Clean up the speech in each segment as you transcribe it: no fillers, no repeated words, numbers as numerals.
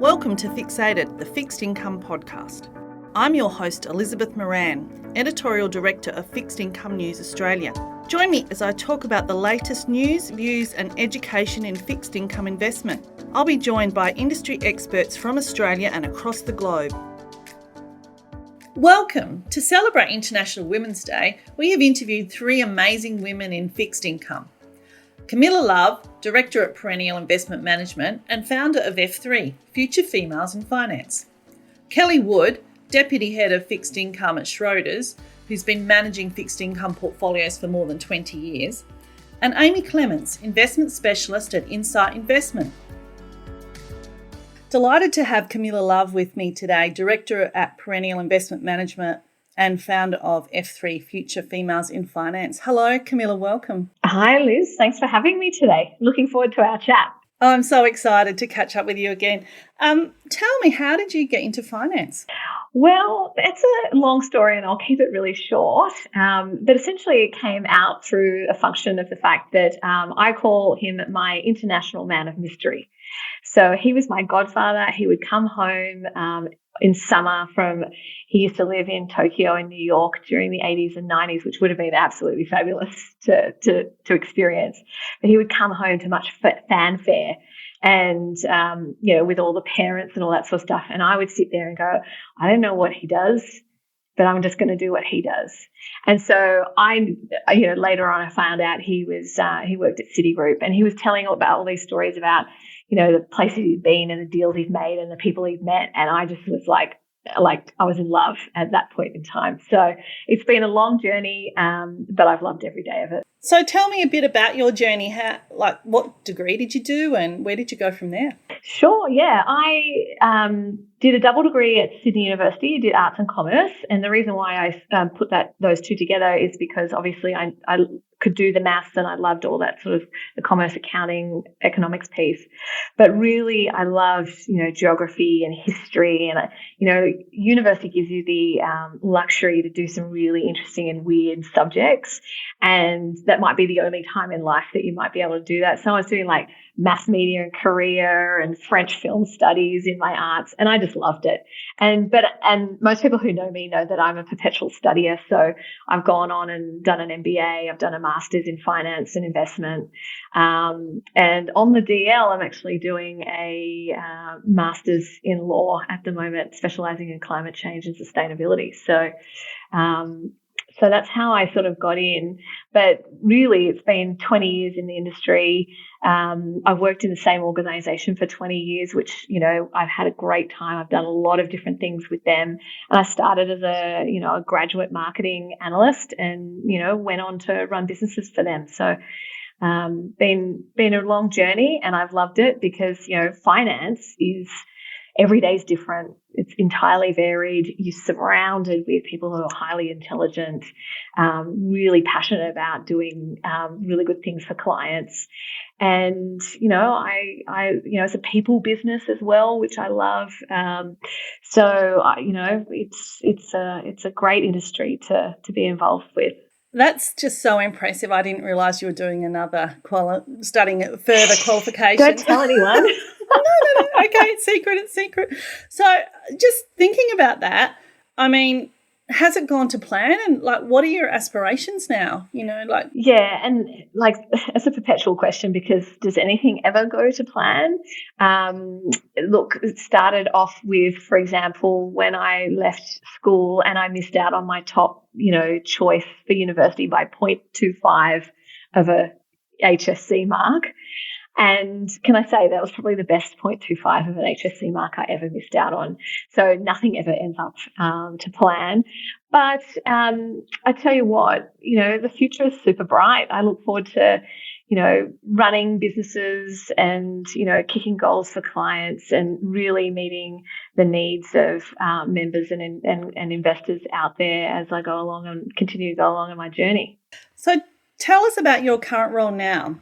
Welcome to Fixated, the Fixed Income Podcast. I'm your host, Elizabeth Moran, Editorial Director of Fixed Income News Australia. Join me as I talk about the latest news, views and education in fixed income investment. I'll be joined by industry experts from Australia and across the globe. Welcome. To celebrate International Women's Day, we have interviewed three amazing women in fixed income. Camilla Love, Director at Perennial Investment Management and founder of F3, Future Females in Finance. Kellie Wood, Deputy Head of Fixed Income at Schroders, who's been managing fixed income portfolios for more than 20 years. And Amy Clements, Investment Specialist at Insight Investment. Delighted to have Camilla Love with me today, Director at Perennial Investment Management and founder of F3, Future Females in Finance. Hello, Camilla, welcome. Hi, Liz. Thanks for having me today. Looking forward to our chat. I'm so excited to catch up with you again. Tell me, how did you get into finance? Well, it's a long story and I'll keep it really short. But essentially it came out through a function of the fact that I call him my international man of mystery. So he was my godfather. He would come home in summer he used to live in Tokyo and New York during the 80s and 90s, which would have been absolutely fabulous to experience. But he would come home to much fanfare and, with all the parents and all that sort of stuff. And I would sit there and go, I don't know what he does, but I'm just going to do what he does. And so later on I found out he worked at Citigroup and he was telling about all these stories about, the places he'd been and the deals he'd made and the people he'd met. And I just was like I was in love at that point in time. So it's been a long journey, but I've loved every day of it. So tell me a bit about your journey. What degree did you do and where did you go from there? Sure, yeah. I did a double degree at Sydney University, did arts and commerce. And the reason why I put those two together is because obviously I could do the maths and I loved all that sort of the commerce, accounting, economics piece. But really I loved, geography and history. And, university gives you the luxury to do some really interesting and weird subjects. And that might be the only time in life that you might be able to do that. So I was doing like mass media and Korea and French film studies in my arts, and I just loved it. And most people who know me know that I'm a perpetual studier. So I've gone on and done an MBA. I've done a master's in finance and investment. And on the DL, I'm actually doing a master's in law at the moment, specializing in climate change and sustainability. So that's how I sort of got in. But really, it's been 20 years in the industry. I've worked in the same organization for 20 years, which, I've had a great time. I've done a lot of different things with them. And I started as a graduate marketing analyst and, went on to run businesses for them. So been a long journey and I've loved it because, finance is every day is different. It's entirely varied. You're surrounded with people who are highly intelligent, really passionate about doing really good things for clients. And, it's a people business as well, which I love. It's a great industry to be involved with. That's just so impressive. I didn't realise you were doing another studying further qualifications. Don't tell anyone. No. Okay, it's secret. So just thinking about that, I mean, has it gone to plan? And what are your aspirations now? Yeah, and it's a perpetual question because does anything ever go to plan? Look, it started off with, for example, when I left school and I missed out on my top, choice for university by 0.25 of a HSC mark. And can I say that was probably the best 0.25 of an HSC mark I ever missed out on. So nothing ever ends up to plan. But I tell you what, the future is super bright. I look forward to, running businesses and, kicking goals for clients and really meeting the needs of members and investors out there as I go along and continue to go along in my journey. So tell us about your current role now.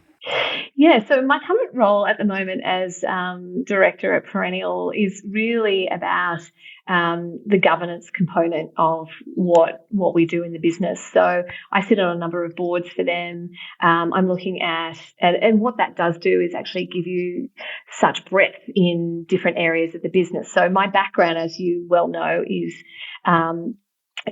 Yeah, so my current role at the moment as director at Perennial is really about the governance component of what we do in the business. So I sit on a number of boards for them. I'm looking at and what that does do is actually give you such breadth in different areas of the business. So my background, as you well know, is um,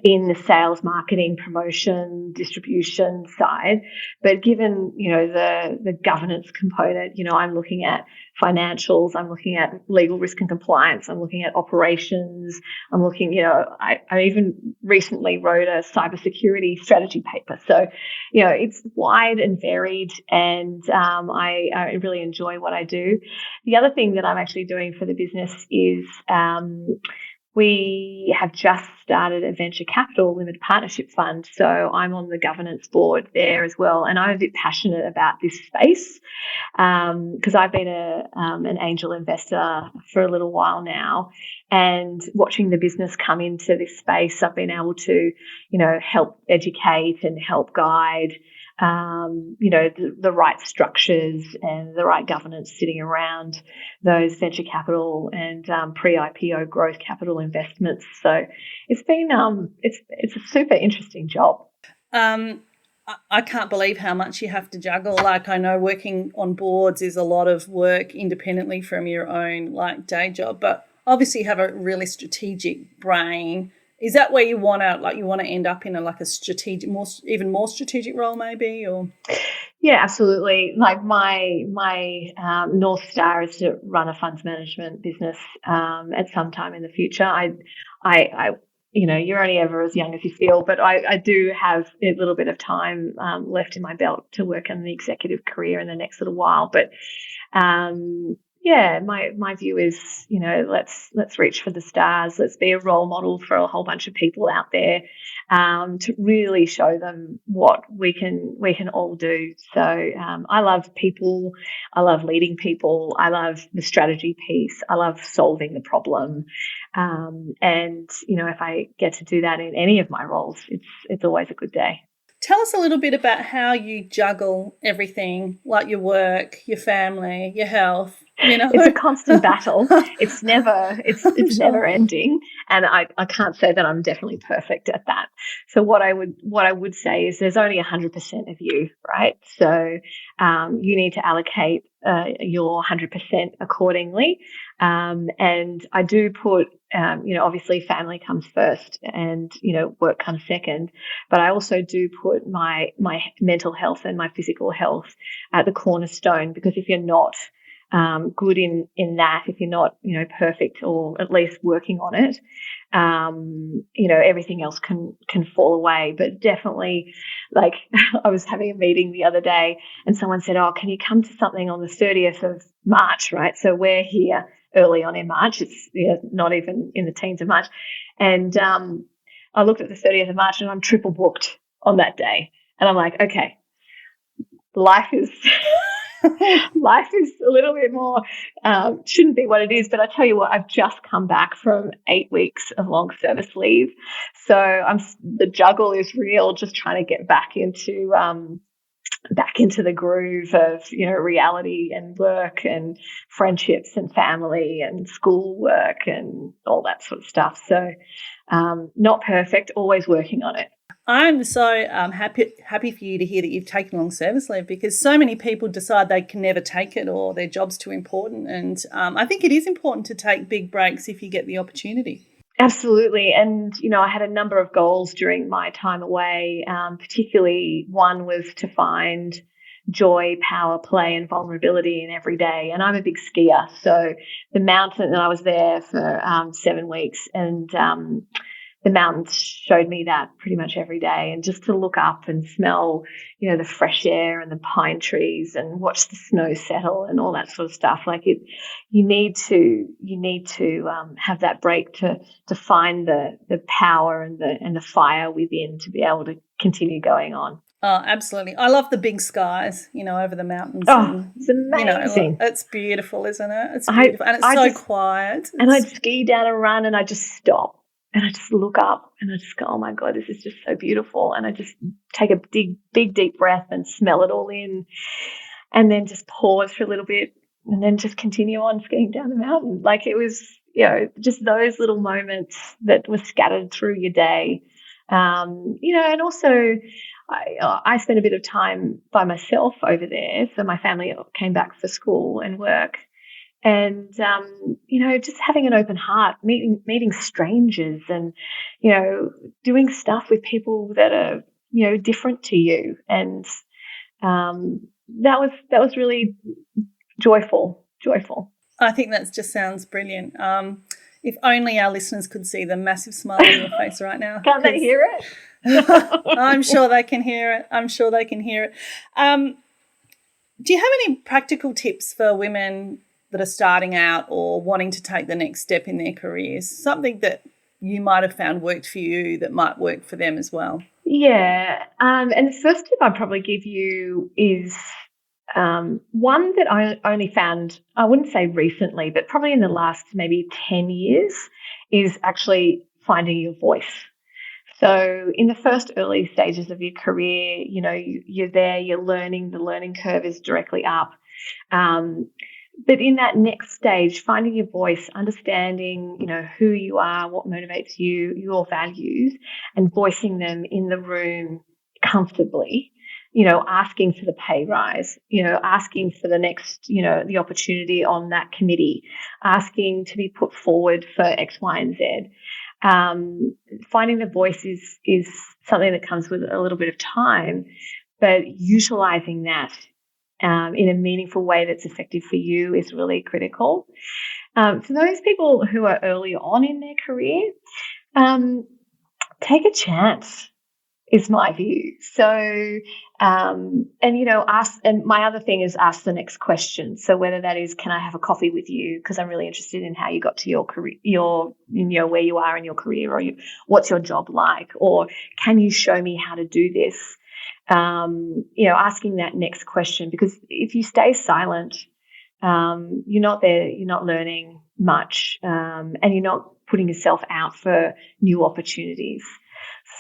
in the sales, marketing, promotion, distribution side. But given, the governance component, I'm looking at financials, I'm looking at legal risk and compliance, I'm looking at operations, I'm looking, I even recently wrote a cybersecurity strategy paper. So, it's wide and varied, and I really enjoy what I do. The other thing that I'm actually doing for the business is we have just started a venture capital limited partnership fund. So I'm on the governance board there as well. And I'm a bit passionate about this space because I've been an angel investor for a little while now. And watching the business come into this space, I've been able to, help educate and help guide the right structures and the right governance sitting around those venture capital and pre-IPO growth capital investments. So it's been it's a super interesting job. I can't believe how much you have to juggle. Like, I know working on boards is a lot of work independently from your own day job, but obviously you have a really strategic brain. Is that where you want to end up in a strategic, even more strategic role maybe, or? Yeah, absolutely. Like my North Star is to run a funds management business at some time in the future. I you're only ever as young as you feel, but I do have a little bit of time left in my belt to work on the executive career in the next little while. But my view is, let's reach for the stars. Let's be a role model for a whole bunch of people out there to really show them what we can all do. So I love people. I love leading people. I love the strategy piece. I love solving the problem. And if I get to do that in any of my roles, it's always a good day. Tell us a little bit about how you juggle everything, like your work, your family, your health. It's a constant battle. It's never Sure. never ending, and I can't say that I'm definitely perfect at that. So what I would say is there's only 100% of you, right? So you need to allocate your 100% accordingly, and I do put obviously family comes first, and work comes second, but I also do put my mental health and my physical health at the cornerstone, because if you're not good in that, if you're not perfect, or at least working on it, everything else can fall away. But definitely, like, I was having a meeting the other day and someone said, oh, can you come to something on the 30th of March, right? So we're here early on in March. It's not even in the teens of March. And I looked at the 30th of March and I'm triple booked on that day. And I'm like, okay, life is a little bit more, shouldn't be what it is. But I tell you what, I've just come back from 8 weeks of long service leave. So the juggle is real, just trying to get back into the groove of, reality and work and friendships and family and school work and all that sort of stuff. So not perfect, always working on it. I'm so happy for you to hear that you've taken long service leave, because so many people decide they can never take it, or their job's too important. And I think it is important to take big breaks if you get the opportunity. Absolutely. And, I had a number of goals during my time away. Particularly one was to find joy, power, play, and vulnerability in every day. And I'm a big skier. So the mountain, and I was there for 7 weeks, and the mountains showed me that pretty much every day. And just to look up and smell, the fresh air and the pine trees, and watch the snow settle and all that sort of stuff. Like you need to have that break to find the power and the fire within to be able to continue going on. Oh, absolutely. I love the big skies, over the mountains. Oh, it's amazing. It's beautiful, isn't it? It's beautiful. And it's so quiet. And I'd ski down a run and I just stop. And I just look up and I just go, oh, my God, this is just so beautiful. And I just take a big, deep breath and smell it all in. and then just pause for a little bit and then just continue on skiing down the mountain. Like it was, just those little moments that were scattered through your day. And also I spent a bit of time by myself over there. So my family came back for school and work. And, just having an open heart, meeting strangers and, doing stuff with people that are, different to you. And that was really joyful. I think that just sounds brilliant. If only our listeners could see the massive smile on your face right now. Can't they hear it? I'm sure they can hear it. Do you have any practical tips for women that are starting out or wanting to take the next step in their careers? Something that you might have found worked for you that might work for them as well? Yeah. And the first tip I'd probably give you is one that I only found, I wouldn't say recently, but probably in the last maybe 10 years, is actually finding your voice. So in the first early stages of your career, you're there, you're learning, the learning curve is directly up. But in that next stage, finding your voice, understanding, who you are, what motivates you, your values, and voicing them in the room comfortably, asking for the pay rise, asking for the next, the opportunity on that committee, asking to be put forward for X, Y, and Z. Finding the voice is something that comes with a little bit of time, but utilizing that in a meaningful way that's effective for you is really critical. For those people who are early on in their career, take a chance is my view. So, ask, and my other thing is ask the next question. So whether that is, can I have a coffee with you? Because I'm really interested in how you got to your career, where you are in your career, or what's your job like, or can you show me how to do this? Asking that next question, because if you stay silent, you're not there, you're not learning much, and you're not putting yourself out for new opportunities.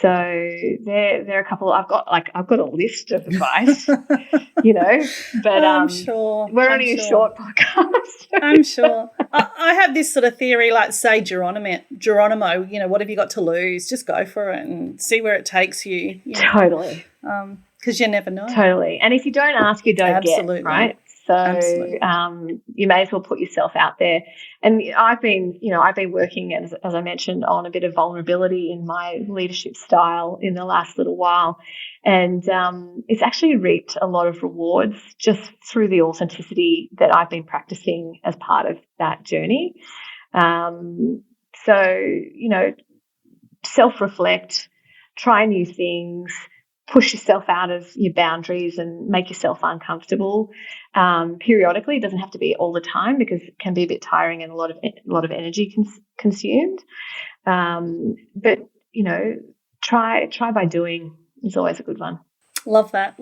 So there are a couple. I've got a list of advice, but I'm sure we're only a short podcast. I'm sure. I have this sort of theory, like say Geronimo, what have you got to lose? Just go for it and see where it takes you. Totally. Because you never know. Totally. And if you don't ask, you don't get, right? So you may as well put yourself out there. And I've been working, as I mentioned, on a bit of vulnerability in my leadership style in the last little while. And it's actually reaped a lot of rewards just through the authenticity that I've been practicing as part of that journey. Self-reflect, try new things, push yourself out of your boundaries and make yourself uncomfortable periodically. It doesn't have to be all the time, because it can be a bit tiring and a lot of energy consumed. But try by doing is always a good one. Love that.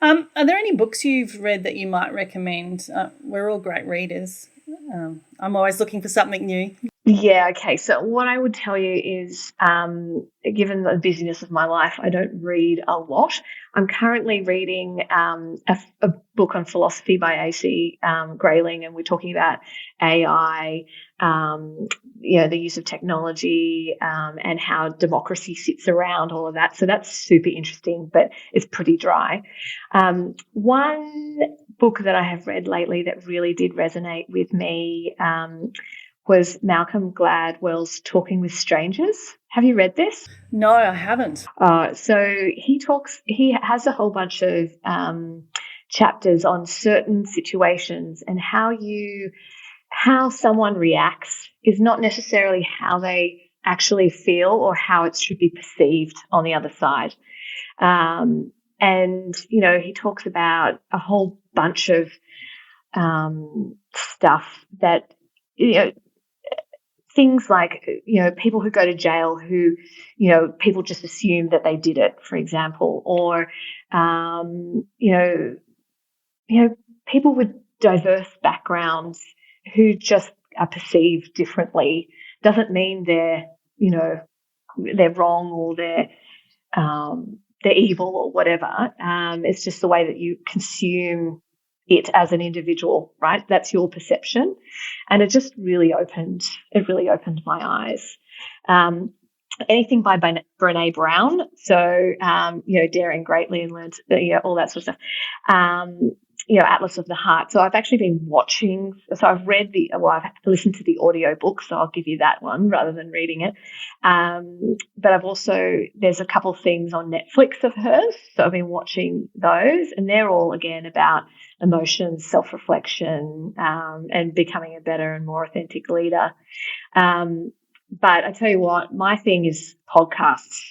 Are there any books you've read that you might recommend? We're all great readers. I'm always looking for something new. Yeah, okay. So what I would tell you is, given the busyness of my life, I don't read a lot. I'm currently reading a book on philosophy by A.C. Grayling, and we're talking about AI, the use of technology, and how democracy sits around all of that. So that's super interesting, but it's pretty dry. One book that I have read lately that really did resonate with me was Malcolm Gladwell's Talking with Strangers. Have you read this? No, I haven't. So he has a whole bunch of chapters on certain situations, and how someone reacts is not necessarily how they actually feel or how it should be perceived on the other side. And he talks about a whole bunch of stuff that, things like, people who go to jail who, people just assume that they did it, for example, or, people with diverse backgrounds who just are perceived differently. Doesn't mean they're wrong or they're evil or whatever. It's just the way that you consume it as an individual, right? That's your perception. And it just really opened my eyes. Anything by Brené Brown. So, Daring Greatly and Learn, all that sort of stuff. Atlas of the Heart. So I've actually been watching, so I've I've listened to the audio book, so I'll give you that one rather than reading it. But there's a couple things on Netflix of hers, so I've been watching those, and they're all, again, about emotions, self-reflection, and becoming a better and more authentic leader. But I tell you what, my thing is podcasts.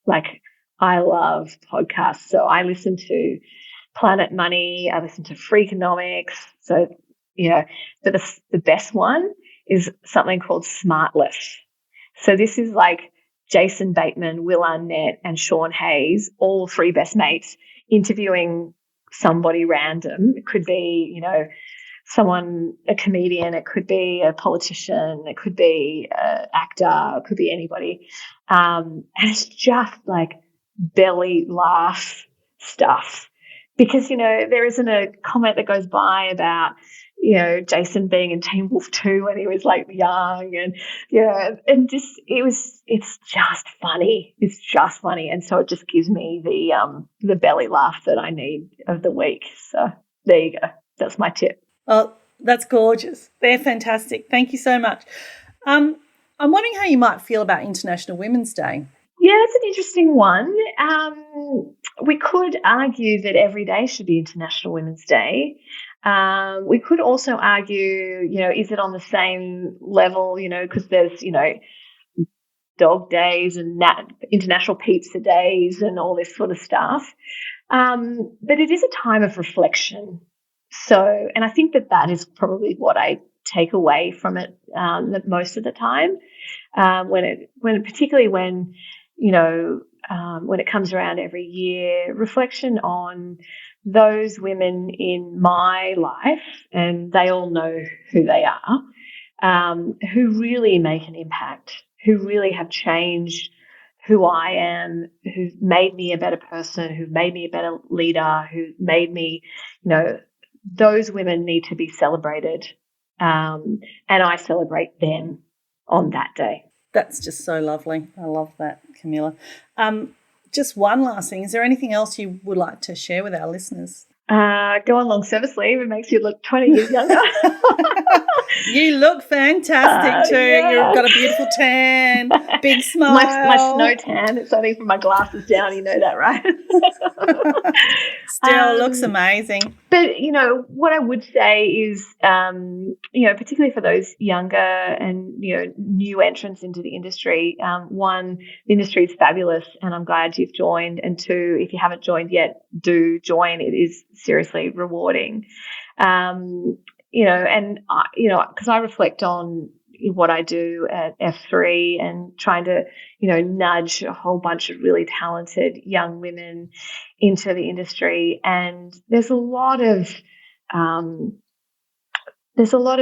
Like, I love podcasts. So I listen to Planet Money. I listen to Freakonomics. So, but the best one is something called Smartless. So this is like Jason Bateman, Will Arnett, and Sean Hayes, all three best mates, interviewing somebody random. It could be, someone, a comedian, it could be a politician, it could be an actor, it could be anybody. And it's just like belly laugh stuff. Because, there isn't a comment that goes by about, Jason being in Teen Wolf 2 when he was like young, and, and it's just funny. It's just funny. And so it just gives me the belly laugh that I need of the week. So there you go. That's my tip. Oh, that's gorgeous. They're fantastic. Thank you so much. I'm wondering how you might feel about International Women's Day. Yeah, that's an interesting one. We could argue that every day should be International Women's Day. We could also argue, is it on the same level, because there's, dog days and International Pizza Days and all this sort of stuff. But it is a time of reflection. So, and I think that is probably what I take away from it most of the time, particularly when it comes around every year, reflection on those women in my life, and they all know who they are, who really make an impact, who really have changed who I am, who've made me a better person, who've made me a better leader, who made me, those women need to be celebrated, and I celebrate them on that day. That's just so lovely. I love that, Camilla. Just one last thing. Is there anything else you would like to share with our listeners? Go on long service leave. It makes you look 20 years younger. You look fantastic too. Yeah. You've got a beautiful tan, big smile. My snow tan. It's only from my glasses down. You know that, right? Still looks amazing. But, what I would say is, particularly for those younger and, new entrants into the industry, one, the industry is fabulous and I'm glad you've joined. And two, if you haven't joined yet, do join. It is seriously rewarding. Because I reflect on what I do at F3 and trying to, nudge a whole bunch of really talented young women into the industry. And there's a lot of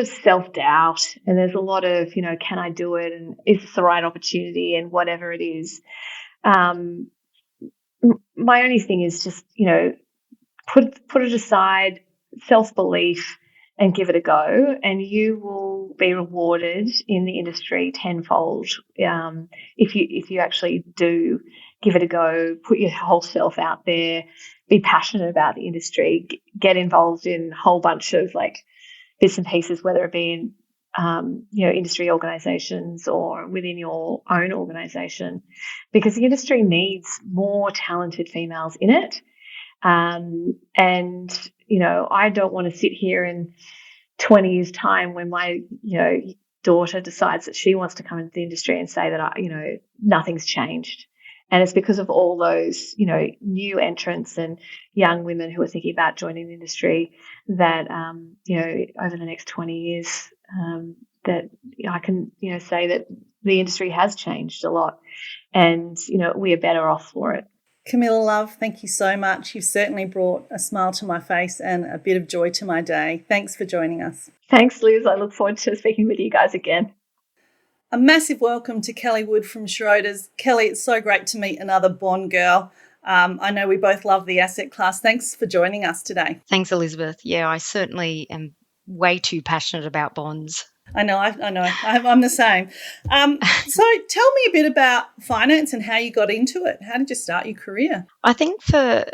self-doubt, and there's a lot of, can I do it? And is this the right opportunity? And whatever it is. My only thing is just, put it aside, self-belief, and give it a go, and you will be rewarded in the industry tenfold if you actually do give it a go, put your whole self out there, be passionate about the industry, get involved in a whole bunch of like bits and pieces, whether it be in industry organisations or within your own organisation, because the industry needs more talented females in it. I don't want to sit here in 20 years' time when my, daughter decides that she wants to come into the industry and say that, nothing's changed. And it's because of all those, new entrants and young women who are thinking about joining the industry that, over the next 20 years, that I can, say that the industry has changed a lot and, we are better off for it. Camilla, love, thank you so much. You've certainly brought a smile to my face and a bit of joy to my day. Thanks for joining us. Thanks, Liz. I look forward to speaking with you guys again. A massive welcome to Kellie Wood from Schroders. Kellie, it's so great to meet another Bond girl. I know we both love the asset class. Thanks for joining us today. Thanks, Elizabeth. Yeah, I certainly am way too passionate about bonds. I know. I'm the same. So tell me a bit about finance and how you got into it. How did you start your career? I think for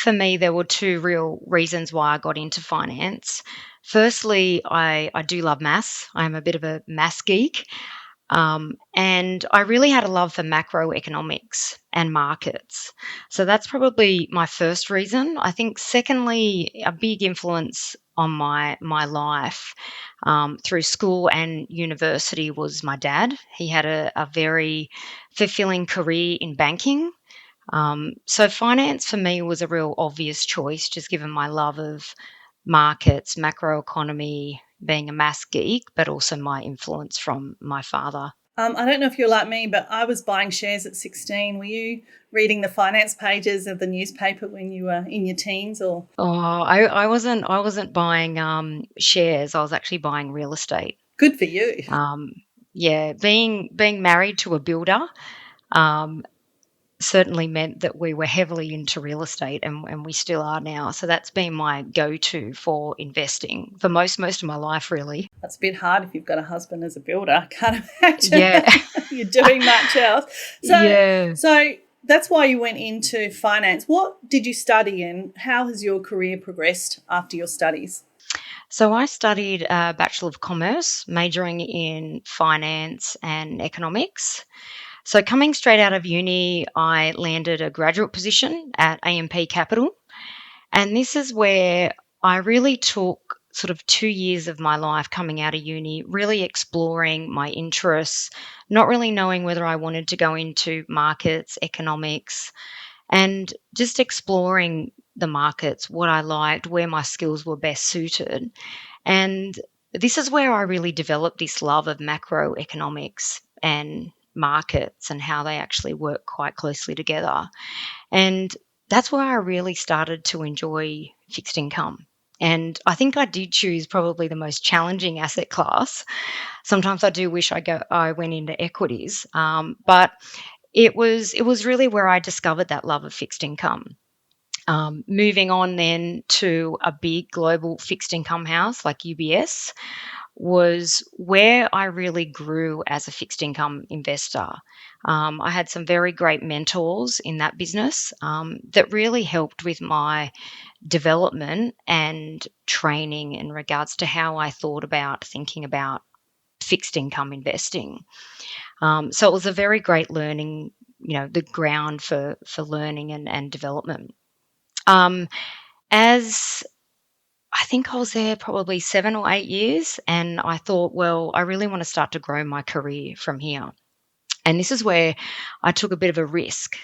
me, there were two real reasons why I got into finance. Firstly, I do love maths. I'm a bit of a maths geek. And I really had a love for macroeconomics and markets. So that's probably my first reason. I think, secondly, a big influence on my life through school and university was my dad. He had a very fulfilling career in banking. So finance for me was a real obvious choice, just given my love of markets, macroeconomy, being a maths geek, but also my influence from my father. I don't know if you're like me, but I was buying shares at 16. Were you reading the finance pages of the newspaper when you were in your teens, or? Oh, I wasn't buying shares. I was actually buying real estate. Good for you. Yeah, being married to a builder, um, certainly meant that we were heavily into real estate, and we still are now. So that's been my go-to for investing for most of my life, really. That's a bit hard if you've got a husband as a builder. I can't imagine Yeah. you're doing much else. Yeah. So that's why you went into finance. What did you study and how has your career progressed after your studies? So I studied a Bachelor of Commerce, majoring in finance and economics. So coming straight out of uni, I landed a graduate position at AMP Capital. And this is where I really took sort of 2 years of my life coming out of uni, really exploring my interests, not really knowing whether I wanted to go into markets, economics, and just exploring the markets, what I liked, where my skills were best suited. And this is where I really developed this love of macroeconomics and markets and how they actually work quite closely together. And that's where I really started to enjoy fixed income. And I think I did choose probably the most challenging asset class. Sometimes I do wish I went into equities, but it was really where I discovered that love of fixed income. Moving on then to a big global fixed income house like UBS was where I really grew as a fixed income investor. I had some very great mentors in that business that really helped with my development and training in regards to how I thought about thinking about fixed income investing. So it was a very great learning, the ground for learning and development. Um, as I think I was there probably 7 or 8 years, and I thought, well, I really want to start to grow my career from here. And this is where I took a bit of a risk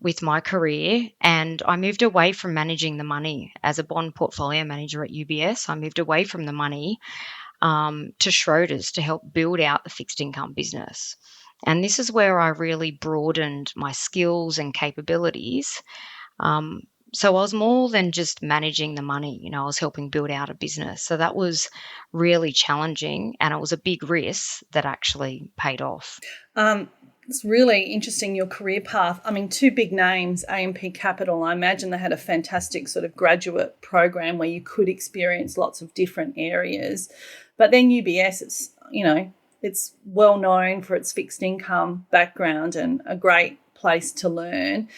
with my career, and I moved away from managing the money as a bond portfolio manager at UBS. I moved away from the money to Schroders to help build out the fixed income business. And this is where I really broadened my skills and capabilities. So I was more than just managing the money, I was helping build out a business. So that was really challenging, and it was a big risk that actually paid off. It's really interesting, your career path. I mean, two big names, AMP Capital. I imagine they had a fantastic sort of graduate program where you could experience lots of different areas. But then UBS, it's well known for its fixed income background and a great place to learn.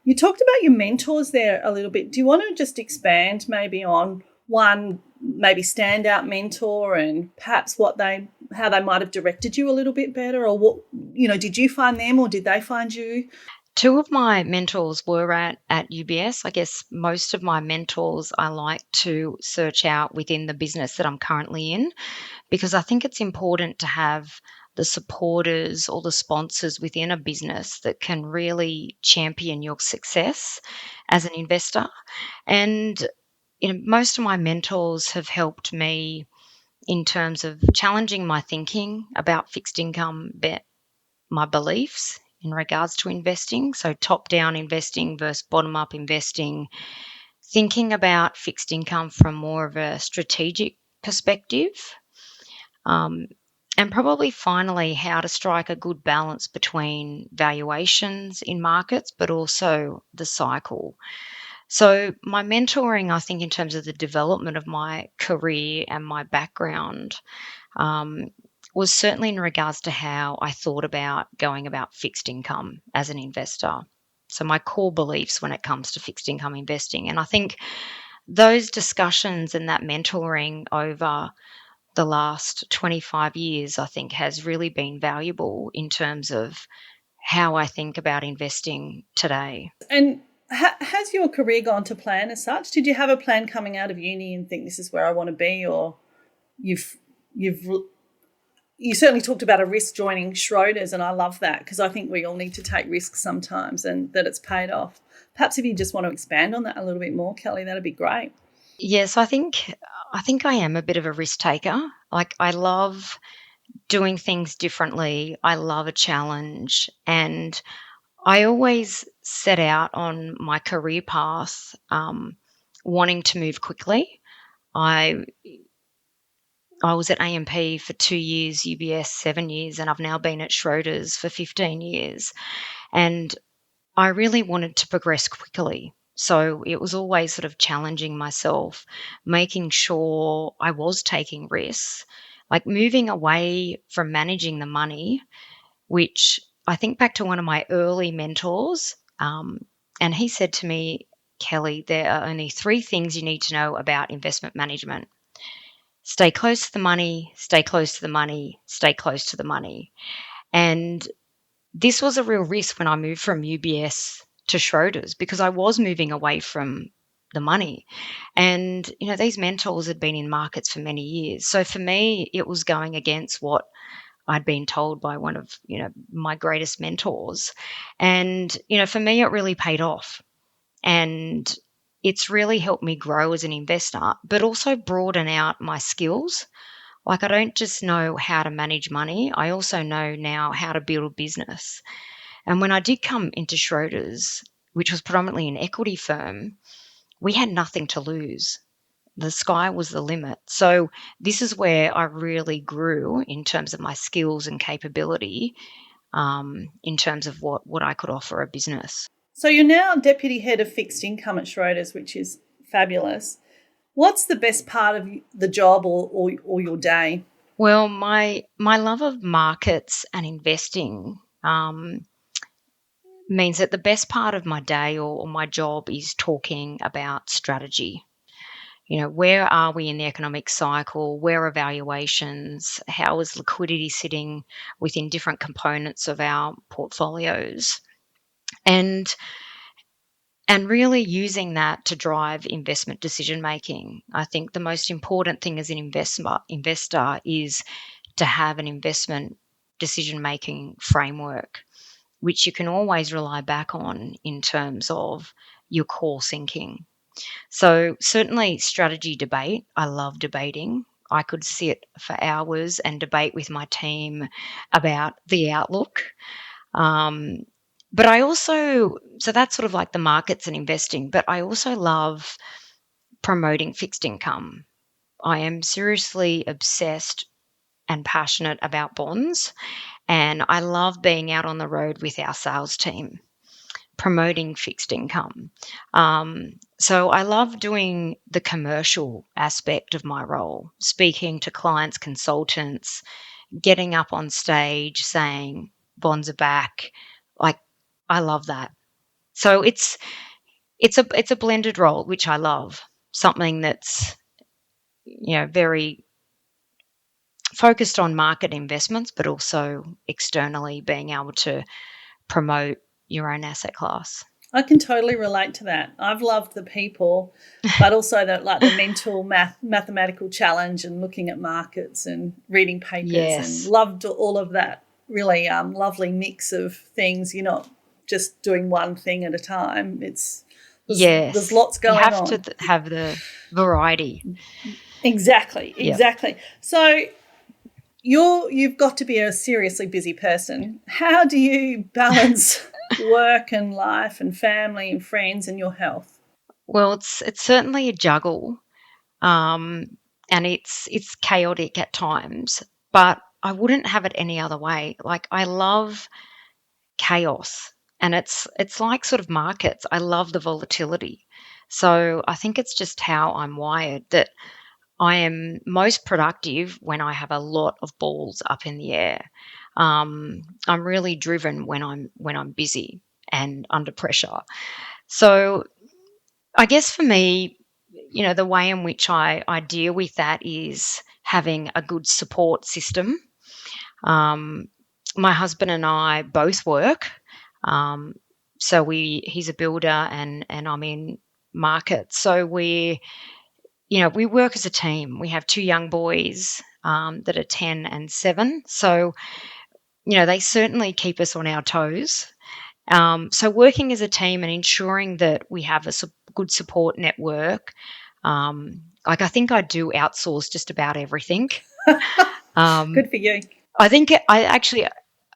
You talked about your mentors there a little bit. Do you want to just expand maybe on one maybe standout mentor and perhaps how they might have directed you a little bit better, or what, did you find them or did they find you? Two of my mentors were at UBS. I guess most of my mentors I like to search out within the business that I'm currently in, because I think it's important to have the supporters or the sponsors within a business that can really champion your success as an investor. And most of my mentors have helped me in terms of challenging my thinking about fixed income, my beliefs in regards to investing. So top-down investing versus bottom-up investing, thinking about fixed income from more of a strategic perspective. And probably finally, how to strike a good balance between valuations in markets, but also the cycle. So, my mentoring, I think, in terms of the development of my career and my background, um, was certainly in regards to how I thought about going about fixed income as an investor. So, my core beliefs when it comes to fixed income investing. And I think those discussions and that mentoring over the last 25 years, I think, has really been valuable in terms of how I think about investing today. And has your career gone to plan as such? Did you have a plan coming out of uni and think this is where I want to be, or you've you certainly talked about a risk joining Schroders, and I love that because I think we all need to take risks sometimes and that it's paid off. Perhaps if you just want to expand on that a little bit more, Kellie, that'd be great. Yes, I think I am a bit of a risk taker. Like, I love doing things differently. I love a challenge, and I always set out on my career path wanting to move quickly. I I was at AMP for 2 years, UBS 7 years, and I've now been at Schroders for 15 years. And I really wanted to progress quickly. So it was always sort of challenging myself, making sure I was taking risks, like moving away from managing the money, which I think back to one of my early mentors. And he said to me, Kellie, there are only three things you need to know about investment management: stay close to the money, stay close to the money, stay close to the money. And this was a real risk when I moved from UBS to Schroders because I was moving away from the money. And, these mentors had been in markets for many years. So for me, it was going against what I'd been told by one of, my greatest mentors. And, for me, it really paid off. And it's really helped me grow as an investor, but also broaden out my skills. Like, I don't just know how to manage money, I also know now how to build a business. And when I did come into Schroders, which was predominantly an equity firm, we had nothing to lose. The sky was the limit. So this is where I really grew in terms of my skills and capability, in terms of what I could offer a business. So you're now deputy head of fixed income at Schroders, which is fabulous. What's the best part of the job or your day? Well, my love of markets and investing means that the best part of my day or my job is talking about strategy. Where are we in the economic cycle? Where are valuations? How is liquidity sitting within different components of our portfolios? And really using that to drive investment decision making. I think the most important thing as an investor is to have an investment decision making framework, which you can always rely back on in terms of your core thinking. So certainly strategy debate. I love debating. I could sit for hours and debate with my team about the outlook. But I also, so that's sort of like the markets and investing, but I also love promoting fixed income. I am seriously obsessed and passionate about bonds, and I love being out on the road with our sales team promoting fixed income. So I love doing the commercial aspect of my role, speaking to clients, consultants, getting up on stage saying bonds are back. Like, I love that. So it's a blended role, which I love. Something that's very focused on market investments, but also externally being able to promote your own asset class. I can totally relate to that. I've loved the people, but also the mental mathematical challenge and looking at markets and reading papers, Yes. and loved all of that really lovely mix of things. You're not just doing one thing at a time. There's lots going on. You have to have the variety. Exactly. Yep. So you've got to be a seriously busy person. How do you balance work and life and family and friends and your health? Well, it's certainly a juggle, and it's chaotic at times. But I wouldn't have it any other way. Like, I love chaos, and it's like sort of markets. I love the volatility. So I think it's just how I'm wired, that I am most productive when I have a lot of balls up in the air. I'm really driven when I'm busy and under pressure. So I guess for me, the way in which I deal with that is having a good support system. Um, my husband and I both work. Um, so he's a builder and I'm in market. So we work as a team. We have two young boys that are 10 and 7. So, they certainly keep us on our toes. So working as a team and ensuring that we have a good support network. Like, I think I do outsource just about everything. Good for you. I think I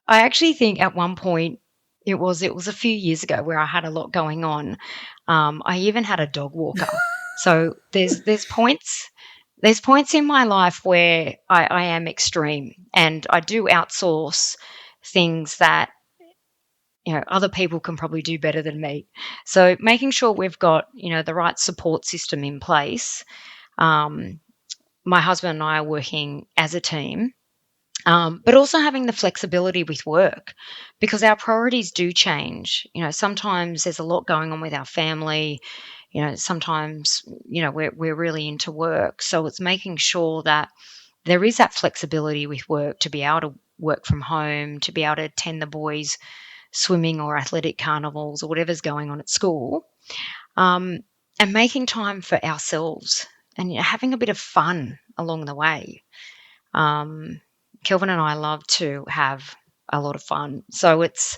actually think at one point it was a few years ago where I had a lot going on. I even had a dog walker. So there's points in my life where I am extreme, and I do outsource things that other people can probably do better than me. So making sure we've got the right support system in place. My husband and I are working as a team. But also having the flexibility with work, because our priorities do change. Sometimes there's a lot going on with our family. Sometimes we're really into work. So it's making sure that there is that flexibility with work to be able to work from home, to be able to attend the boys' swimming or athletic carnivals or whatever's going on at school, and making time for ourselves and having a bit of fun along the way. Kelvin and I love to have a lot of fun, so it's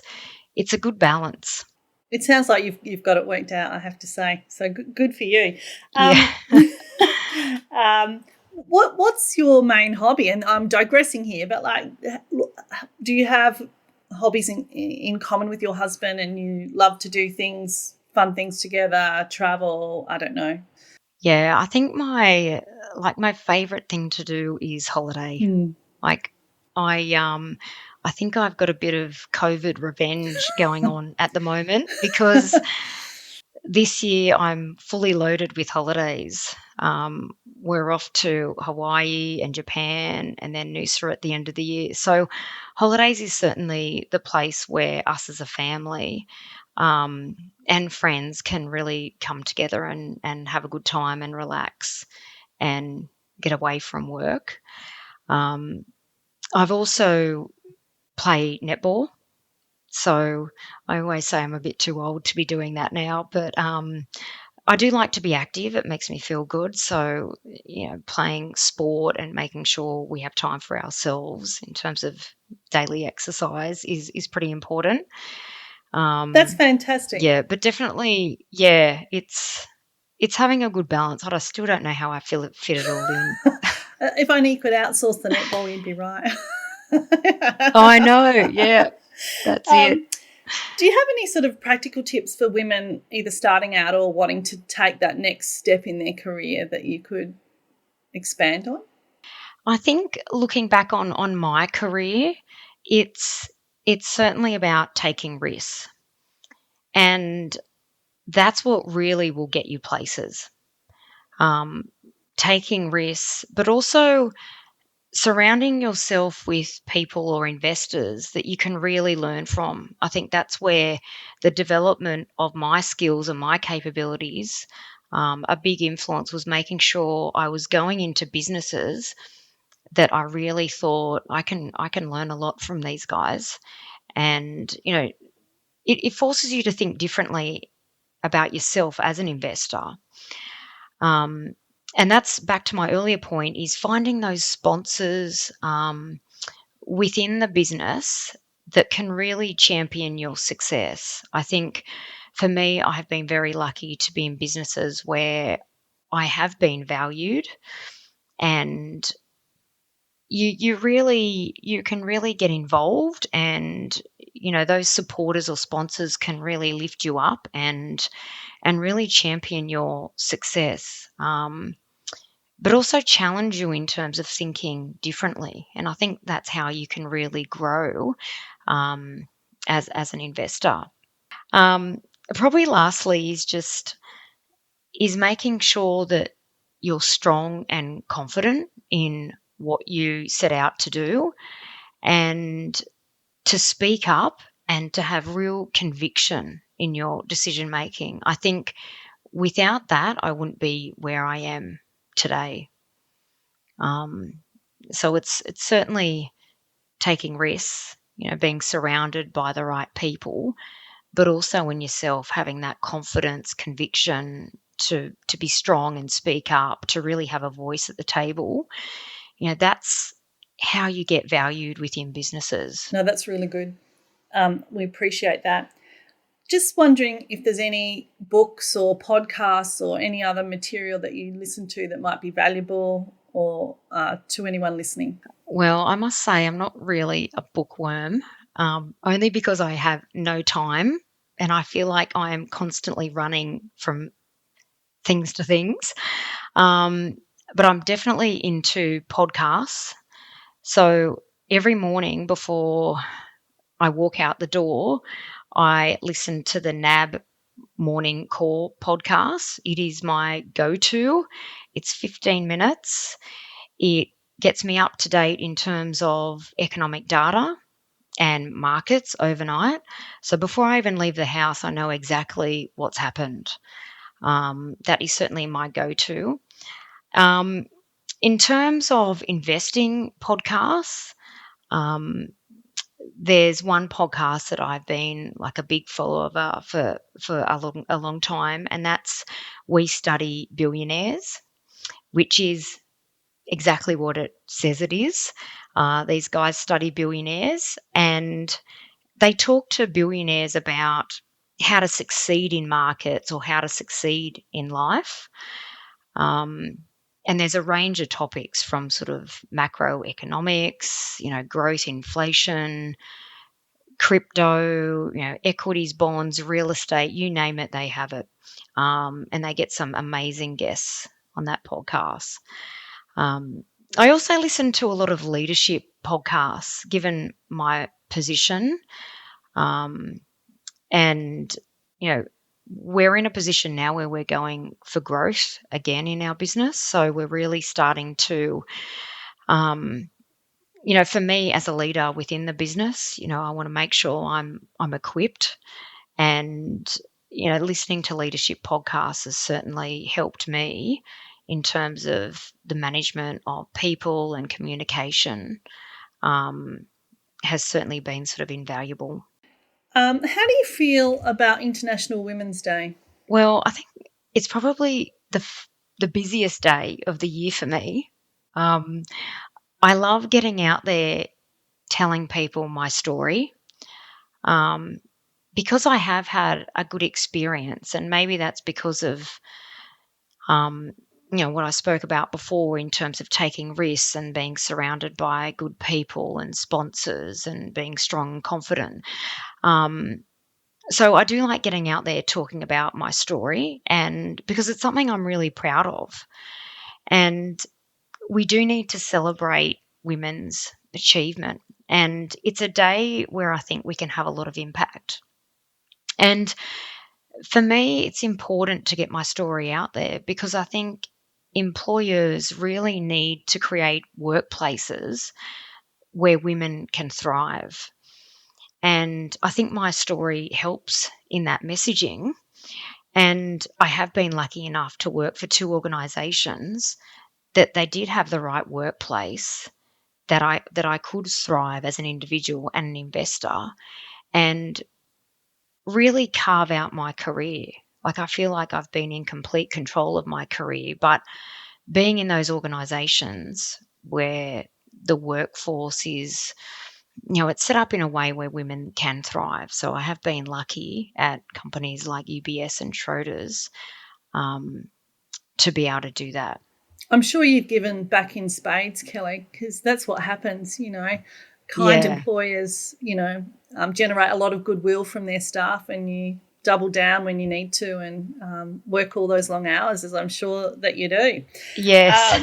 a good balance. It sounds like you've got it worked out, I have to say. So good for you. Yeah. What's your main hobby? And I'm digressing here, but do you have hobbies in common with your husband, and you love to do fun things together, travel? I don't know. Yeah, I think my favorite thing to do is holiday. Like, I think I've got a bit of COVID revenge going on at the moment, because this year I'm fully loaded with holidays. We're off to Hawaii and Japan and then Noosa at the end of the year. So holidays is certainly the place where us as a family and friends can really come together and have a good time and relax and get away from work. I've also played netball. So I always say I'm a bit too old to be doing that now, but I do like to be active. It makes me feel good. So, playing sport and making sure we have time for ourselves in terms of daily exercise is pretty important. That's fantastic. Yeah, but definitely, yeah, it's having a good balance. I still don't know how I fit it all in. If only you could outsource the netball, you'd be right. Oh, I know. Yeah, that's it. Do you have any sort of practical tips for women either starting out or wanting to take that next step in their career that you could expand on? I think looking back on my career, it's certainly about taking risks. And that's what really will get you places. Taking risks, but also surrounding yourself with people or investors that you can really learn from. I think that's where the development of my skills and my capabilities, a big influence was making sure I was going into businesses that I really thought I can learn a lot from these guys. And it forces you to think differently about yourself as an investor. And that's back to my earlier point, is finding those sponsors within the business that can really champion your success. I think for me, I have been very lucky to be in businesses where I have been valued, and you can really get involved, and those supporters or sponsors can really lift you up and really champion your success. but also challenge you in terms of thinking differently. And I think that's how you can really grow as an investor. Um, Probably lastly is making sure that you're strong and confident in what you set out to do, and to speak up and to have real conviction in your decision making. I think without that, I wouldn't be where I am today. Um, so it's certainly taking risks, being surrounded by the right people, but also in yourself, having that confidence, conviction to be strong and speak up, to really have a voice at the table. That's how you get valued within businesses. No, that's really good. We appreciate that. Just wondering if there's any books or podcasts or any other material that you listen to that might be valuable or to anyone listening. Well, I must say I'm not really a bookworm, only because I have no time and I feel like I am constantly running from things to things. But I'm definitely into podcasts. So every morning before I walk out the door, I listen to the NAB Morning Call podcast. It is my go-to. It's 15 minutes. It gets me up to date in terms of economic data and markets overnight. So before I even leave the house, I know exactly what's happened. That is certainly my go-to. In terms of investing podcasts, there's one podcast that I've been like a big follower of for a long time, and that's We Study Billionaires, which is exactly what it says it is. These guys study billionaires, and they talk to billionaires about how to succeed in markets or how to succeed in life. And there's a range of topics from sort of macroeconomics, growth, inflation, crypto, equities, bonds, real estate, you name it, they have it. And they get some amazing guests on that podcast. I also listen to a lot of leadership podcasts, given my position. And, we're in a position now where we're going for growth again in our business. So we're really starting to, for me as a leader within the business, I want to make sure I'm equipped. And, listening to leadership podcasts has certainly helped me in terms of the management of people and communication, has certainly been sort of invaluable. How do you feel about International Women's Day? Well, I think it's probably the busiest day of the year for me. I love getting out there, telling people my story, because I have had a good experience, and maybe that's because of what I spoke about before in terms of taking risks and being surrounded by good people and sponsors and being strong and confident. So I do like getting out there talking about my story, and because it's something I'm really proud of. And we do need to celebrate women's achievement. And it's a day where I think we can have a lot of impact. And for me, it's important to get my story out there because I think employers really need to create workplaces where women can thrive. And I think my story helps in that messaging. And I have been lucky enough to work for two organisations that they did have the right workplace, that I could thrive as an individual and an investor and really carve out my career. Like I feel like I've been in complete control of my career, but being in those organisations where the workforce is, it's set up in a way where women can thrive. So I have been lucky at companies like UBS and Schroders to be able to do that. I'm sure you've given back in spades, Kellie, because that's what happens, kind employers, generate a lot of goodwill from their staff and you double down when you need to and work all those long hours, as I'm sure that you do. Yes.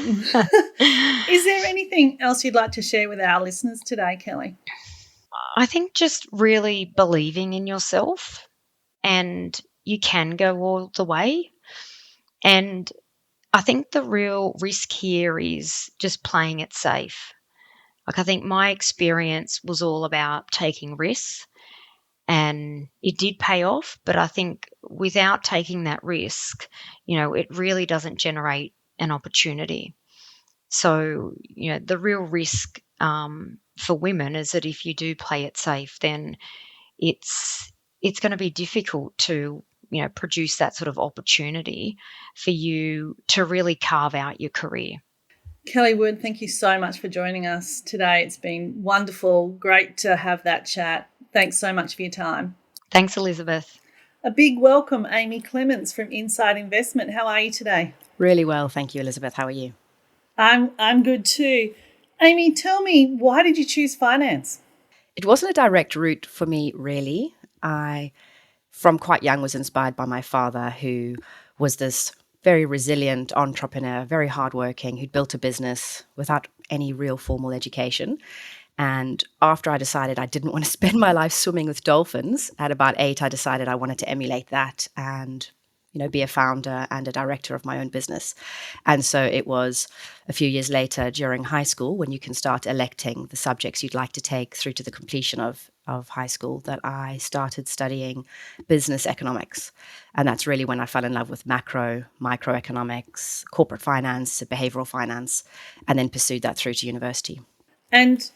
Is there anything else you'd like to share with our listeners today, Kellie? I think just really believing in yourself, and you can go all the way. And I think the real risk here is just playing it safe. Like, I think my experience was all about taking risks, and it did pay off. But I think without taking that risk, it really doesn't generate an opportunity. So, the real risk for women is that if you do play it safe, then it's going to be difficult to produce that sort of opportunity for you to really carve out your career. Kellie Wood, thank you so much for joining us today. It's been wonderful. Great to have that chat. Thanks so much for your time. Thanks, Elizabeth. A big welcome, Amy Clements from Inside Investment. How are you today? Really well, thank you, Elizabeth. How are you? I'm good too. Amy, tell me, why did you choose finance? It wasn't a direct route for me, really. I, from quite young, was inspired by my father, who was this very resilient entrepreneur, very hardworking, who'd built a business without any real formal education. And after I decided I didn't want to spend my life swimming with dolphins, at about 8, I decided I wanted to emulate that and be a founder and a director of my own business. And so it was a few years later during high school, when you can start electing the subjects you'd like to take through to the completion of high school, that I started studying business economics. And that's really when I fell in love with microeconomics, corporate finance, behavioral finance, and then pursued that through to university. And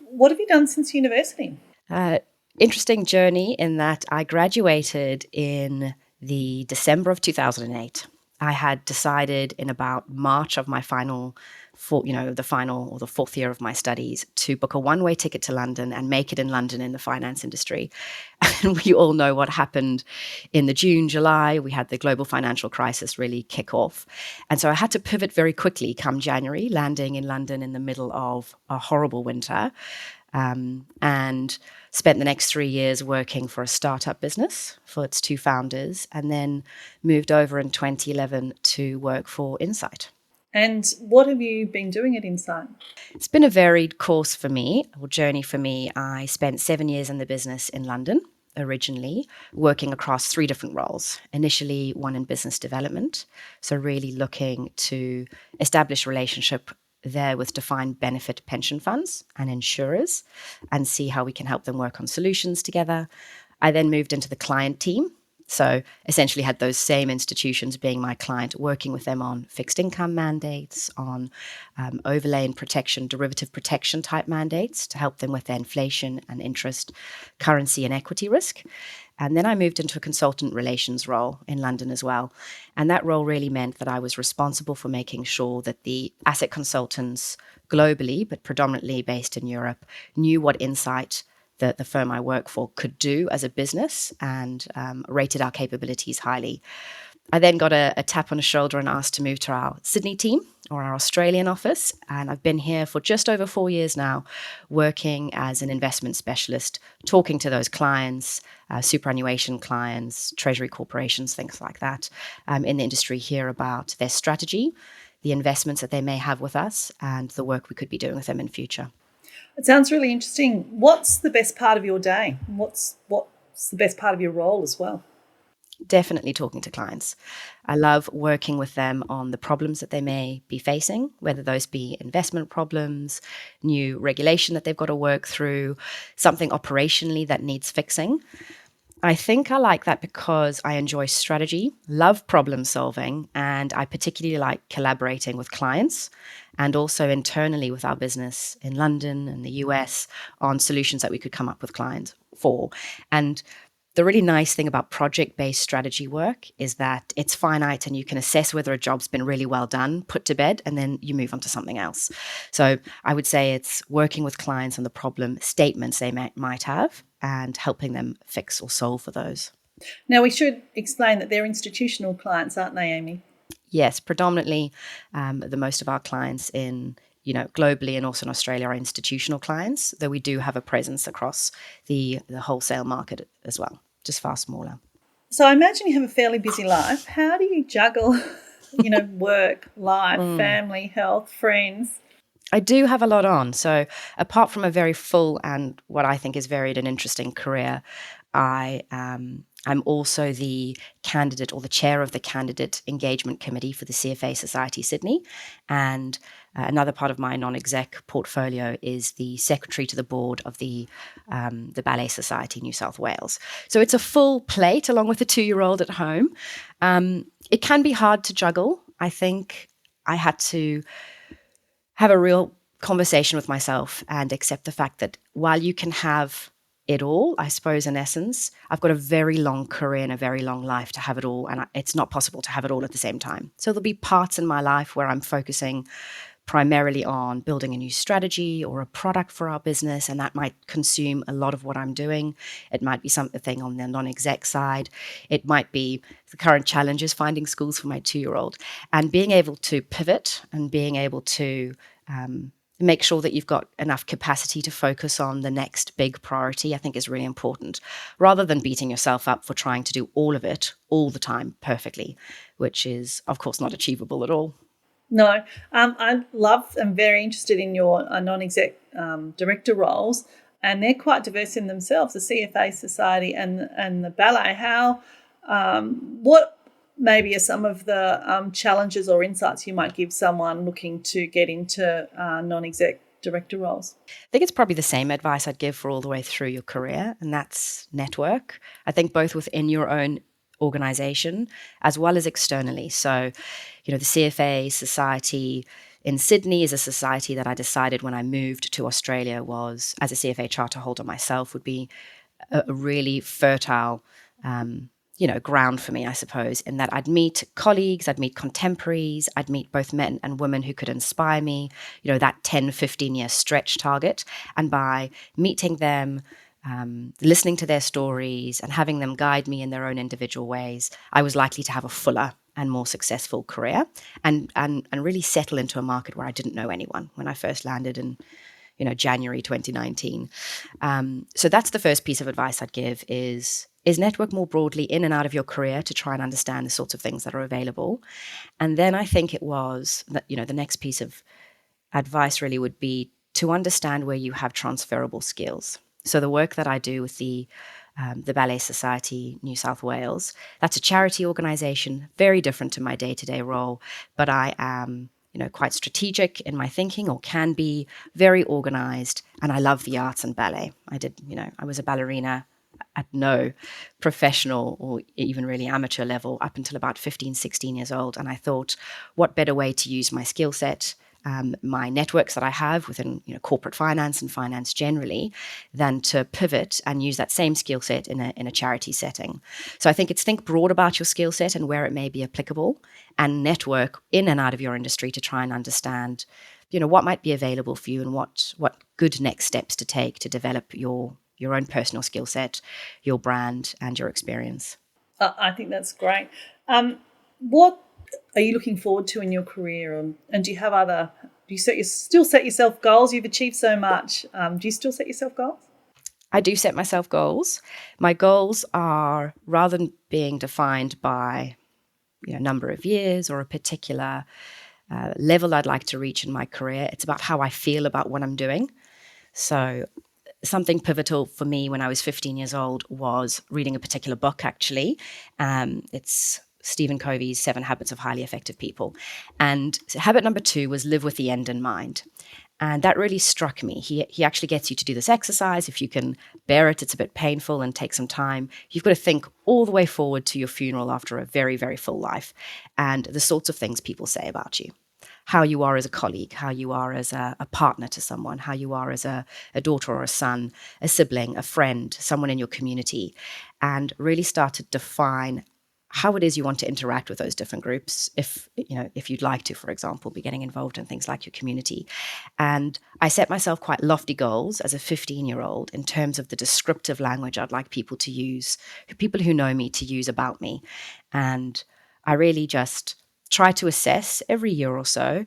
what have you done since university? Interesting journey in that I graduated in the December of 2008. I had decided in about March of my the fourth year of my studies, to book a one-way ticket to London and make it in London in the finance industry. And we all know what happened in the June, July. We had the global financial crisis really kick off. And so I had to pivot very quickly come January, landing in London in the middle of a horrible winter. And spent the next 3 years working for a startup business for its 2 founders, and then moved over in 2011 to work for Insight. And what have you been doing at Insight? It's been a varied course for me, or journey for me. I spent 7 years in the business in London, originally, working across 3 different roles. Initially, one in business development, so really looking to establish relationship there with defined benefit pension funds and insurers and see how we can help them work on solutions together. I then moved into the client team. So essentially had those same institutions being my client, working with them on fixed income mandates, on overlay and protection, derivative protection type mandates to help them with their inflation and interest, currency and equity risk. And then I moved into a consultant relations role in London as well. And that role really meant that I was responsible for making sure that the asset consultants globally, but predominantly based in Europe, knew what Insight, the firm I work for, could do as a business, and rated our capabilities highly. I then got a tap on the shoulder and asked to move to our Sydney team, or our Australian office. And I've been here for just over 4 years now, working as an investment specialist, talking to those clients, superannuation clients, treasury corporations, things like that, in the industry here about their strategy, the investments that they may have with us, and the work we could be doing with them in future. It sounds really interesting. What's the best part of your day? What's the best part of your role as well? Definitely talking to clients. I love working with them on the problems that they may be facing, whether those be investment problems, new regulation that they've got to work through, something operationally that needs fixing. I think I like that because I enjoy strategy, love problem solving, and I particularly like collaborating with clients and also internally with our business in London and the US on solutions that we could come up with clients for. And the really nice thing about project-based strategy work is that it's finite and you can assess whether a job's been really well done, put to bed, and then you move on to something else. So I would say it's working with clients on the problem statements they might have and helping them fix or solve for those. Now, we should explain that they're institutional clients, aren't they, Amy? Yes, predominantly the most of our clients globally and also in Australia are institutional clients, though we do have a presence across the wholesale market as well, just far smaller. So I imagine you have a fairly busy life. How do you juggle, work, life, family, health, friends? I do have a lot on. So apart from a very full and what I think is varied and interesting career, I'm also the candidate or the chair of the candidate engagement committee for the CFA Society Sydney. And another part of my non-exec portfolio is the secretary to the board of the Ballet Society New South Wales. So it's a full plate along with a 2-year-old at home. It can be hard to juggle. I think I had to have a real conversation with myself and accept the fact that while you can have it all, I suppose, in essence, I've got a very long career and a very long life to have it all. And it's not possible to have it all at the same time. So there'll be parts in my life where I'm focusing primarily on building a new strategy or a product for our business, and that might consume a lot of what I'm doing. It might be something on the non-exec side. It might be the current challenge is finding schools for my 2-year-old, and being able to pivot and being able to make sure that you've got enough capacity to focus on the next big priority, I think is really important, rather than beating yourself up for trying to do all of it all the time perfectly, which is, of course, not achievable at all. No, I love and very interested in your non-exec director roles, and they're quite diverse in themselves. The CFA Society and the ballet. What maybe are some of the challenges or insights you might give someone looking to get into non-exec director roles? I think it's probably the same advice I'd give for all the way through your career, and that's network. I think both within your own organization as well as externally. So, the CFA Society in Sydney is a society that I decided when I moved to Australia was, as a CFA charter holder myself, would be a really fertile ground for me, I suppose, in that I'd meet colleagues, I'd meet contemporaries, I'd meet both men and women who could inspire me, that 10, 15-year stretch target. And by meeting them, listening to their stories and having them guide me in their own individual ways, I was likely to have a fuller and more successful career and really settle into a market where I didn't know anyone when I first landed in January 2019. So that's the first piece of advice I'd give is network more broadly in and out of your career to try and understand the sorts of things that are available. And then I think it was that, the next piece of advice really would be to understand where you have transferable skills. So the work that I do with the Ballet Society New South Wales, that's a charity organization, very different to my day-to-day role, but I am quite strategic in my thinking, or can be, very organized, and I love the arts and ballet. I was a ballerina at no professional or even really amateur level up until about 15, 16 years old. And I thought, what better way to use my skill set, my networks that I have within corporate finance and finance generally, than to pivot and use that same skill set in a charity setting. So I think it's think broad about your skill set and where it may be applicable, and network in and out of your industry to try and understand what might be available for you and what good next steps to take to develop your own personal skill set, your brand, and your experience. I think that's great. What are you looking forward to in your career? And do you still set yourself goals? You've achieved so much. Do you still set yourself goals? I do set myself goals. My goals are, rather than being defined by number of years or a particular level I'd like to reach in my career, it's about how I feel about what I'm doing. So something pivotal for me when I was 15 years old was reading a particular book, actually. It's Stephen Covey's 7 Habits of Highly Effective People. And habit number 2 was live with the end in mind. And that really struck me. He actually gets you to do this exercise. If you can bear it, it's a bit painful and take some time. You've got to think all the way forward to your funeral after a very, very full life, and the sorts of things people say about you. How you are as a colleague, how you are as a partner to someone, how you are as a daughter or a son, a sibling, a friend, someone in your community, and really start to define how it is you want to interact with those different groups, if you'd like to, for example, be getting involved in things like your community. And I set myself quite lofty goals as a 15-year-old in terms of the descriptive language I'd like people to use, people who know me to use about me. And I really just try to assess every year or so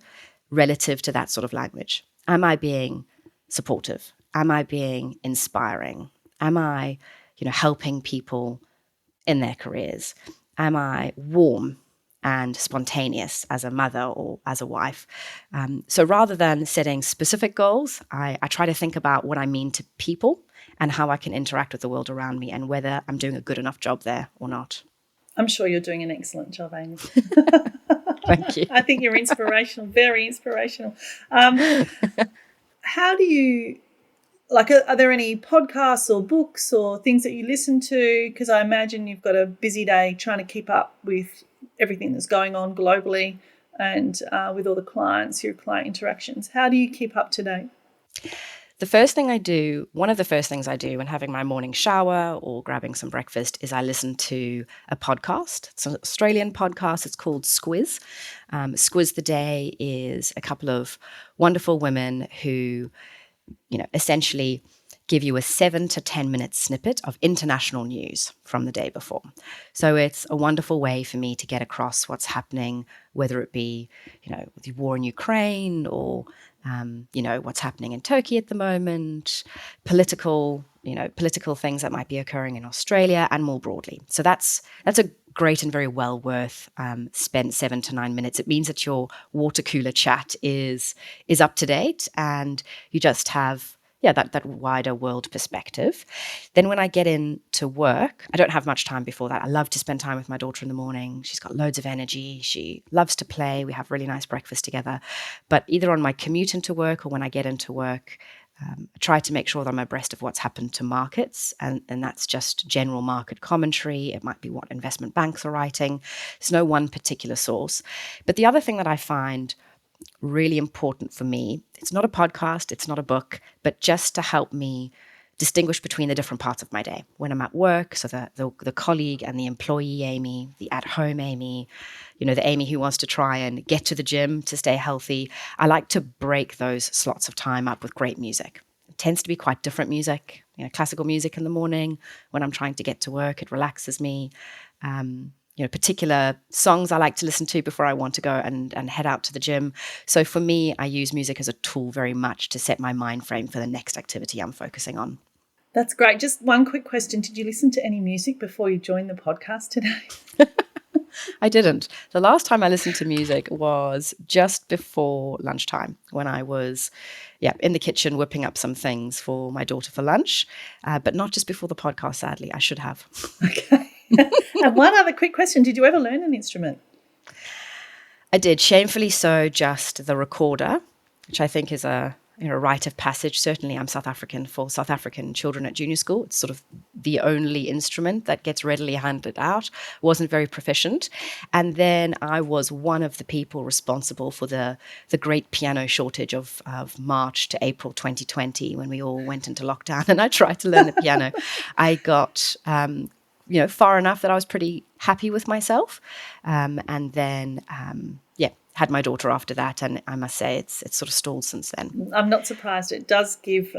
relative to that sort of language. Am I being supportive? Am I being inspiring? Am I, helping people in their careers? Am I warm and spontaneous as a mother or as a wife? So rather than setting specific goals, I try to think about what I mean to people and how I can interact with the world around me and whether I'm doing a good enough job there or not. I'm sure you're doing an excellent job, Amy. Thank you. I think you're inspirational, very inspirational. How do you, are there any podcasts or books or things that you listen to? Because I imagine you've got a busy day trying to keep up with everything that's going on globally and with all the clients, your client interactions. How do you keep up to date? One of the first things I do when having my morning shower or grabbing some breakfast is I listen to a podcast. It's an Australian podcast. It's called Squiz. Squiz the Day is a couple of wonderful women who, essentially give you a 7 to 10 minute snippet of international news from the day before. So it's a wonderful way for me to get across what's happening, whether it be, with the war in Ukraine or, what's happening in Turkey at the moment, political things that might be occurring in Australia and more broadly. So that's a great and very well worth spent 7 to 9 minutes. It means that your water cooler chat is up to date and you just have that wider world perspective. Then when I get into work, I don't have much time before that. I love to spend time with my daughter in the morning. She's got loads of energy. She loves to play. We have really nice breakfast together. But either on my commute into work or when I get into work, I try to make sure that I'm abreast of what's happened to markets, and that's just general market commentary. It might be what investment banks are writing. There's no one particular source. But the other thing that I find really important for me, it's not a podcast, it's not a book, but just to help me distinguish between the different parts of my day. When I'm at work, so the colleague and the employee Amy, the at-home Amy, the Amy who wants to try and get to the gym to stay healthy, I like to break those slots of time up with great music. It tends to be quite different music, classical music in the morning. When I'm trying to get to work, it relaxes me. Particular songs I like to listen to before I want to go and head out to the gym. So for me, I use music as a tool very much to set my mind frame for the next activity I'm focusing on. That's great. Just one quick question. Did you listen to any music before you joined the podcast today? I didn't. The last time I listened to music was just before lunchtime when I was in the kitchen whipping up some things for my daughter for lunch, but not just before the podcast, sadly. I should have. Okay. And one other quick question. Did you ever learn an instrument? I did. Shamefully so, just the recorder, which I think is a rite of passage. Certainly I'm South African. For South African children at junior school, it's sort of the only instrument that gets readily handed out. Wasn't very proficient. And then I was one of the people responsible for the great piano shortage of March to April 2020 when we all went into lockdown, and I tried to learn the piano. I got far enough that I was pretty happy with myself. And then, had my daughter after that. And I must say it's sort of stalled since then. I'm not surprised. It does give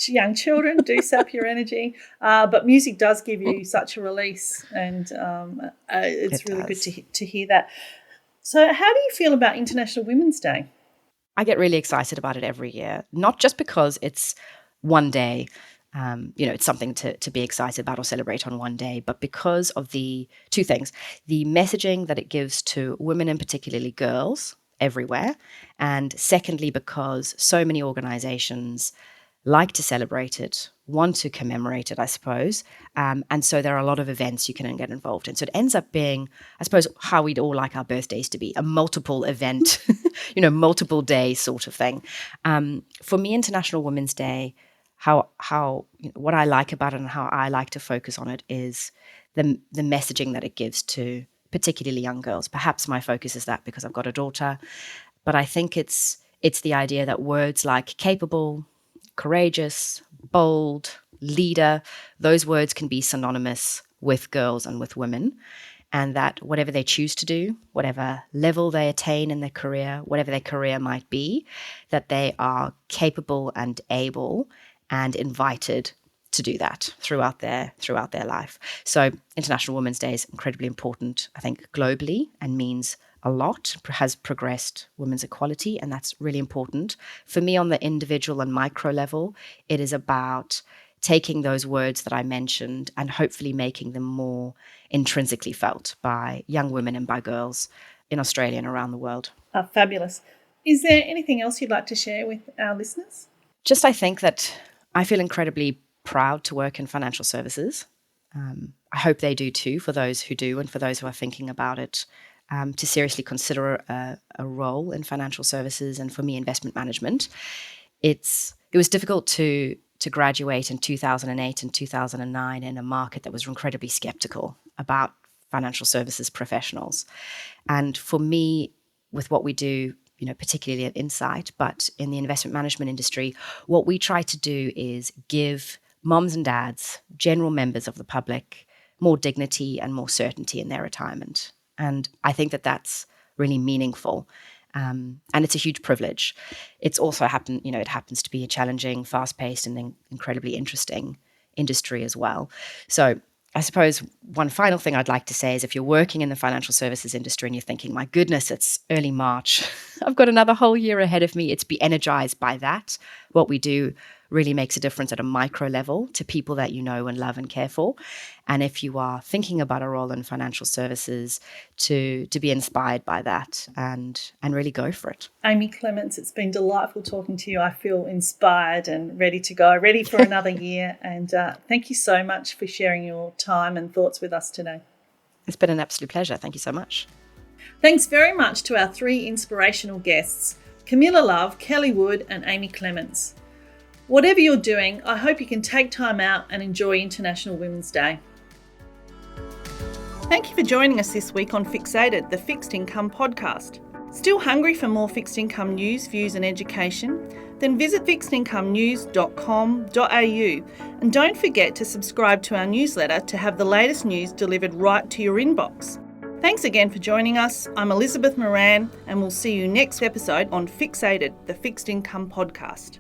young children do sap your energy, but music does give you such a release. And it's really good to hear that. So how do you feel about International Women's Day? I get really excited about it every year, not just because it's one day. It's something to be excited about or celebrate on one day, but because of the two things: the messaging that it gives to women and particularly girls everywhere, and secondly, because so many organizations like to celebrate it, want to commemorate it, I suppose, and so there are a lot of events you can get involved in. So it ends up being, I suppose, how we'd all like our birthdays to be, a multiple event, multiple day sort of thing. For me, International Women's Day, how what I like about it and how I like to focus on it is the messaging that it gives to particularly young girls. Perhaps my focus is that because I've got a daughter, but I think it's the idea that words like capable, courageous, bold, leader, those words can be synonymous with girls and with women, and that whatever they choose to do, whatever level they attain in their career, whatever their career might be, that they are capable and able and invited to do that throughout their life. So International Women's Day is incredibly important, I think, globally, and means a lot, has progressed women's equality, and that's really important. For me, on the individual and micro level, it is about taking those words that I mentioned and hopefully making them more intrinsically felt by young women and by girls in Australia and around the world. Fabulous. Is there anything else you'd like to share with our listeners? Just I think that I feel incredibly proud to work in financial services. I hope they do too, for those who do and for those who are thinking about it, to seriously consider a role in financial services and for me, investment management. It was difficult to graduate in 2008 and 2009 in a market that was incredibly skeptical about financial services professionals. And for me, with what we do, particularly at Insight, but in the investment management industry, what we try to do is give mums and dads, general members of the public, more dignity and more certainty in their retirement. And I think that that's really meaningful. And it's a huge privilege. It's also it happens to be a challenging, fast-paced and incredibly interesting industry as well. So I suppose one final thing I'd like to say is if you're working in the financial services industry and you're thinking, my goodness, it's early March, I've got another whole year ahead of me, it's be energized by that. What we do really makes a difference at a micro level to people that you know and love and care for. And if you are thinking about a role in financial services, to be inspired by that and really go for it. Amy Clements, it's been delightful talking to you. I feel inspired and ready to go, ready for another year. And thank you so much for sharing your time and thoughts with us today. It's been an absolute pleasure. Thank you so much. Thanks very much to our three inspirational guests, Camilla Love, Kellie Wood and Amy Clements. Whatever you're doing, I hope you can take time out and enjoy International Women's Day. Thank you for joining us this week on Fixated, the Fixed Income Podcast. Still hungry for more fixed income news, views and education? Then visit fixedincomenews.com.au and don't forget to subscribe to our newsletter to have the latest news delivered right to your inbox. Thanks again for joining us. I'm Elizabeth Moran and we'll see you next episode on Fixated, the Fixed Income Podcast.